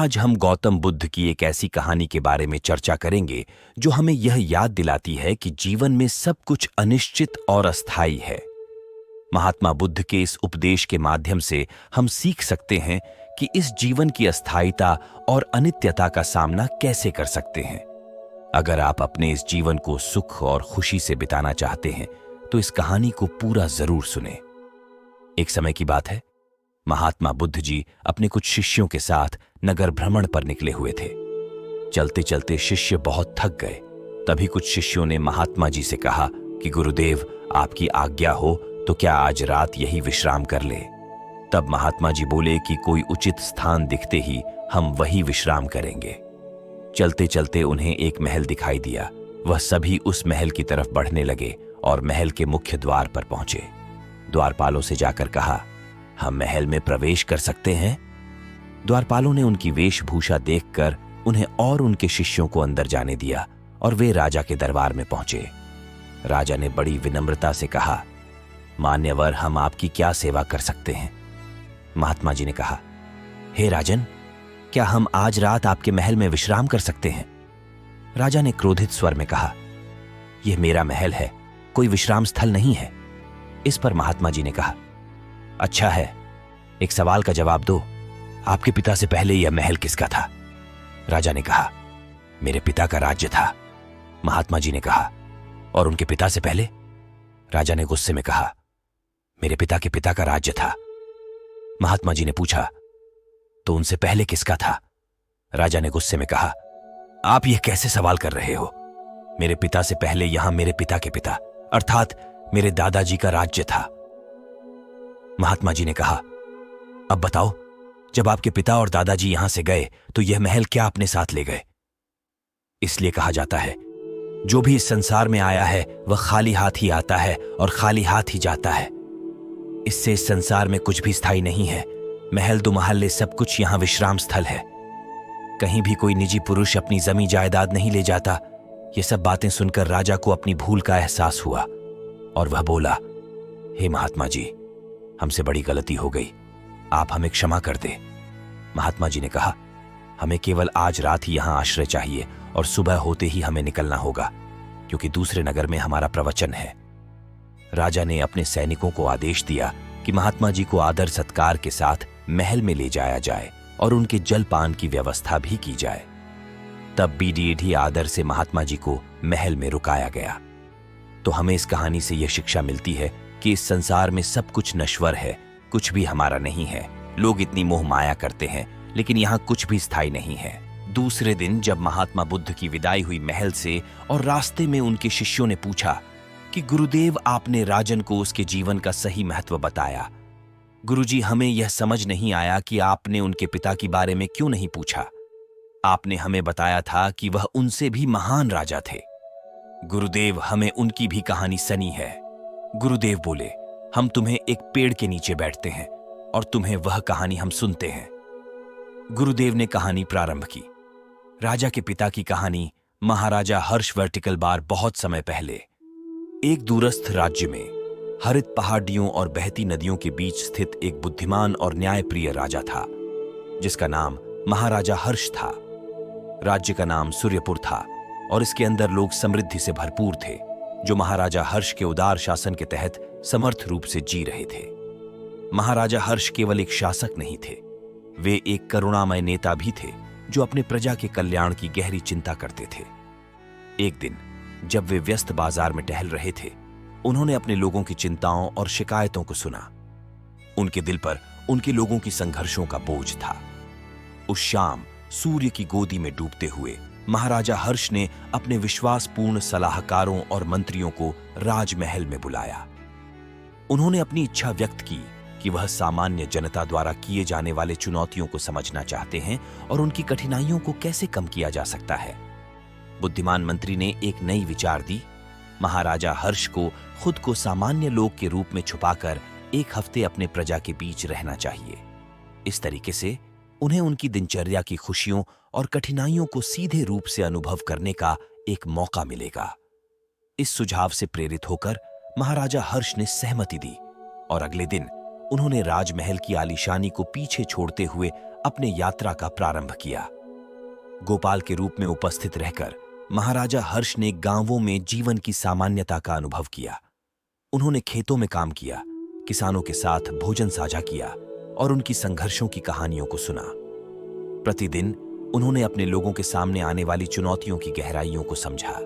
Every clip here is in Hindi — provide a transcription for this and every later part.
आज हम गौतम बुद्ध की एक ऐसी कहानी के बारे में चर्चा करेंगे जो हमें यह याद दिलाती है कि जीवन में सब कुछ अनिश्चित और अस्थायी है। महात्मा बुद्ध के इस उपदेश के माध्यम से हम सीख सकते हैं कि इस जीवन की अस्थायीता और अनित्यता का सामना कैसे कर सकते हैं। अगर आप अपने इस जीवन को सुख और खुशी से बिताना चाहते हैं तो इस कहानी को पूरा जरूर सुनें। एक समय की बात है, महात्मा बुद्ध जी अपने कुछ शिष्यों के साथ नगर भ्रमण पर निकले हुए थे। चलते चलते शिष्य बहुत थक गए। तभी कुछ शिष्यों ने महात्मा जी से कहा कि गुरुदेव, आपकी आज्ञा हो तो क्या आज रात यही विश्राम कर ले। तब महात्मा जी बोले कि कोई उचित स्थान दिखते ही हम वही विश्राम करेंगे। चलते चलते उन्हें एक महल दिखाई दिया। वह सभी उस महल की तरफ बढ़ने लगे और महल के मुख्य द्वार पर पहुंचे। द्वारपालों से जाकर कहा, हम महल में प्रवेश कर सकते हैं? द्वारपालों ने उनकी वेशभूषा देखकर उन्हें और उनके शिष्यों को अंदर जाने दिया और वे राजा के दरबार में पहुंचे। राजा ने बड़ी विनम्रता से कहा, मान्यवर, हम आपकी क्या सेवा कर सकते हैं? महात्मा जी ने कहा, हे राजन, क्या हम आज रात आपके महल में विश्राम कर सकते हैं? राजा ने क्रोधित स्वर में कहा, यह मेरा महल है, कोई विश्राम स्थल नहीं है। इस पर महात्मा जी ने कहा, अच्छा है, एक सवाल का जवाब दो, आपके पिता से पहले यह महल किसका था? राजा ने कहा, मेरे पिता का राज्य था। महात्मा जी ने कहा, और उनके पिता से पहले? राजा ने गुस्से में कहा, मेरे पिता के पिता का राज्य था। महात्मा जी ने पूछा, तो उनसे पहले किसका था? राजा ने गुस्से में कहा, आप यह कैसे सवाल कर रहे हो? मेरे पिता से पहले यहां मेरे पिता के पिता अर्थात मेरे दादाजी का राज्य था। महात्मा जी ने कहा, अब बताओ, जब आपके पिता और दादाजी यहां से गए तो यह महल क्या अपने साथ ले गए? इसलिए कहा जाता है, जो भी इस संसार में आया है वह खाली हाथ ही आता है और खाली हाथ ही जाता है। इससे इस संसार में कुछ भी स्थायी नहीं है। महल दो महल्ले सब कुछ यहां विश्राम स्थल है। कहीं भी कोई निजी पुरुष अपनी जमीन जायदाद नहीं ले जाता। ये सब बातें सुनकर राजा को अपनी भूल का एहसास हुआ और वह बोला, हे महात्मा जी, हमसे बड़ी गलती हो गई, आप हमें क्षमा कर दे। महात्मा जी ने कहा, हमें केवल आज रात ही यहां आश्रय चाहिए और सुबह होते ही हमें निकलना होगा, क्योंकि दूसरे नगर में हमारा प्रवचन है। राजा ने अपने सैनिकों को आदेश दिया कि महात्मा जी को आदर सत्कार के साथ महल में ले जाया जाए और उनके जलपान की व्यवस्था भी की जाए। तब बीडीएडी आदर से महात्मा जी को महल में रुकाया गया। तो हमें इस कहानी से यह शिक्षा मिलती है कि इस संसार में सब कुछ नश्वर है, कुछ भी हमारा नहीं है। लोग इतनी मोह माया करते हैं, लेकिन यहाँ कुछ भी स्थायी नहीं है। दूसरे दिन जब महात्मा बुद्ध की विदाई हुई महल से और रास्ते में उनके शिष्यों ने पूछा कि गुरुदेव, आपने राजन को उसके जीवन का सही महत्व बताया। गुरुजी, हमें यह समझ नहीं आया कि आपने उनके पिता के बारे में क्यों नहीं पूछा। आपने हमें बताया था कि वह उनसे भी महान राजा थे। गुरुदेव, हमें उनकी भी कहानी सुनी है। गुरुदेव बोले, हम तुम्हें एक पेड़ के नीचे बैठते हैं और तुम्हें वह कहानी हम सुनते हैं। गुरुदेव ने कहानी प्रारंभ की। राजा के पिता की कहानी। महाराजा हर्ष वर्टिकल बार बहुत समय पहले एक दूरस्थ राज्य में हरित पहाड़ियों और बहती नदियों के बीच स्थित एक बुद्धिमान और न्यायप्रिय राजा था, जिसका नाम महाराजा हर्ष था। राज्य का नाम सूर्यपुर था और इसके अंदर लोग समृद्धि से भरपूर थे, जो महाराजा हर्ष के उदार शासन के तहत समर्थ रूप से जी रहे थे। महाराजा हर्ष केवल एक शासक नहीं थे, वे एक करुणामय नेता भी थे जो अपने प्रजा के कल्याण की गहरी चिंता करते थे। एक दिन जब वे व्यस्त बाजार में टहल रहे थे, उन्होंने अपने लोगों की चिंताओं और शिकायतों को सुना। उनके दिल पर उनके लोगों की संघर्षों का बोझ था। उस शाम सूर्य की गोदी में डूबते हुए महाराजा हर्ष ने अपने विश्वासपूर्ण सलाहकारों और मंत्रियों को राजमहल में बुलाया। उन्होंने अपनी इच्छा व्यक्त की कि वह सामान्य जनता द्वारा किए जाने वाले चुनौतियों को समझना चाहते हैं और उनकी कठिनाइयों को कैसे कम किया जा सकता है। बुद्धिमान मंत्री ने एक नई विचार दी। महाराजा हर्ष को खुद को सामान्य लोग के रूप में छुपाकर एक हफ्ते अपने प्रजा के बीच रहना चाहिए। इस तरीके से उन्हें उनकी दिनचर्या की खुशियों और कठिनाइयों को सीधे रूप से अनुभव करने का एक मौका मिलेगा। इस सुझाव से प्रेरित होकर महाराजा हर्ष ने सहमति दी और अगले दिन उन्होंने राजमहल की आलीशानी को पीछे छोड़ते हुए अपने यात्रा का प्रारंभ किया। गोपाल के रूप में उपस्थित रहकर महाराजा हर्ष ने गांवों में जीवन की सामान्यता का अनुभव किया। उन्होंने खेतों में काम किया, किसानों के साथ भोजन साझा किया और उनकी संघर्षों की कहानियों को सुना। प्रतिदिन उन्होंने अपने लोगों के सामने आने वाली चुनौतियों की गहराइयों को समझा।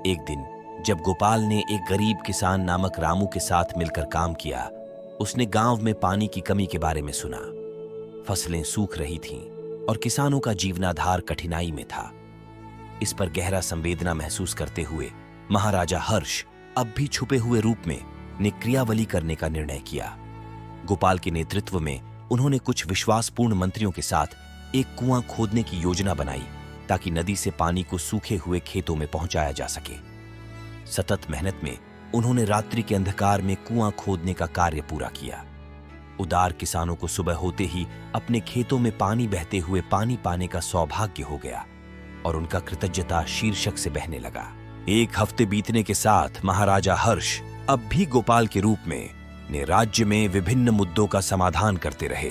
एक दिन जब गोपाल ने एक गरीब किसान नामक रामू के साथ मिलकर काम किया, उसने गांव में पानी की कमी के बारे में सुना। फसलें सूख रही थीं और किसानों का जीवनाधार कठिनाई में था। इस पर गहरा संवेदना महसूस करते हुए महाराजा हर्ष अब भी छुपे हुए रूप में ने क्रियावली करने का निर्णय किया। गोपाल के नेतृत्व में उन्होंने कुछ विश्वासपूर्ण मंत्रियों के साथ एक कुआं खोदने की योजना बनाई ताकि नदी से पानी को सूखे हुए खेतों में पहुंचाया जा सके। सतत मेहनत में उन्होंने रात्रि के अंधकार में कुआं खोदने का कार्य पूरा किया। उदार किसानों को सुबह होते ही अपने खेतों में पानी बहते हुए पानी पाने का सौभाग्य हो गया और उनका कृतज्ञता शीर्षक से बहने लगा। एक हफ्ते बीतने के साथ महाराजा हर्ष अब भी गोपाल के रूप में ने राज्य में विभिन्न मुद्दों का समाधान करते रहे।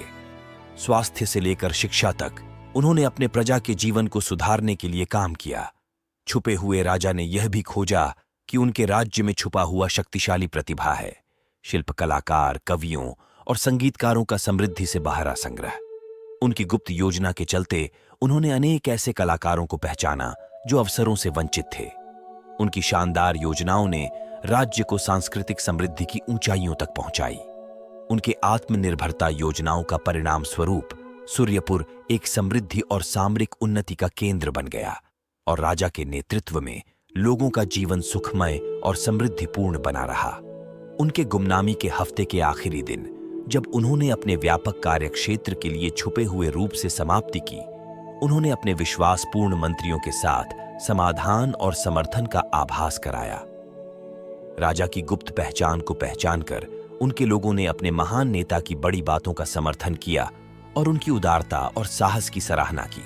स्वास्थ्य से लेकर शिक्षा तक उन्होंने अपने प्रजा के जीवन को सुधारने के लिए काम किया। छुपे हुए राजा ने यह भी खोजा कि उनके राज्य में छुपा हुआ शक्तिशाली प्रतिभा है। शिल्प कलाकार, कवियों और संगीतकारों का समृद्धि से बहारा संग्रह। उनकी गुप्त योजना के चलते उन्होंने अनेक ऐसे कलाकारों को पहचाना जो अवसरों से वंचित थे। उनकी शानदार योजनाओं ने राज्य को सांस्कृतिक समृद्धि की ऊंचाइयों तक पहुंचाई। उनके आत्मनिर्भरता योजनाओं का परिणाम स्वरूप सूर्यपुर एक समृद्धि और सामरिक उन्नति का केंद्र बन गया और राजा के नेतृत्व में लोगों का जीवन सुखमय और समृद्धिपूर्ण बना रहा। उनके गुमनामी के हफ्ते के आखिरी दिन जब उन्होंने अपने व्यापक कार्यक्षेत्र के लिए छुपे हुए रूप से समाप्ति की, उन्होंने अपने विश्वासपूर्ण मंत्रियों के साथ समाधान और समर्थन का आभास कराया। राजा की गुप्त पहचान को पहचानकर उनके लोगों ने अपने महान नेता की बड़ी बातों का समर्थन किया और उनकी उदारता और साहस की सराहना की।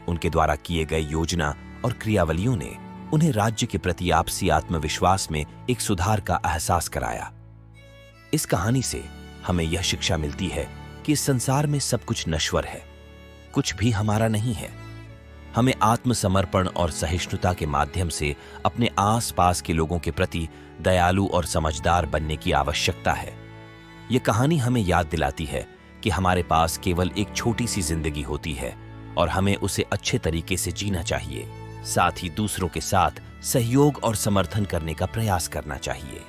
उनके द्वारा किए गए योजना और क्रियावलियों ने उन्हें राज्य के प्रति आपसी आत्मविश्वास में एक सुधार का एहसास कराया। इस कहानी से हमें यह शिक्षा मिलती है कि इस संसार में सब कुछ नश्वर है, कुछ भी हमारा नहीं है। हमें आत्मसमर्पण और सहिष्णुता के माध्यम से अपने आसपास के लोगों के प्रति दयालु और समझदार बनने की आवश्यकता है। यह कहानी हमें याद दिलाती है कि हमारे पास केवल एक छोटी सी जिंदगी होती है और हमें उसे अच्छे तरीके से जीना चाहिए। साथ ही दूसरों के साथ सहयोग और समर्थन करने का प्रयास करना चाहिए।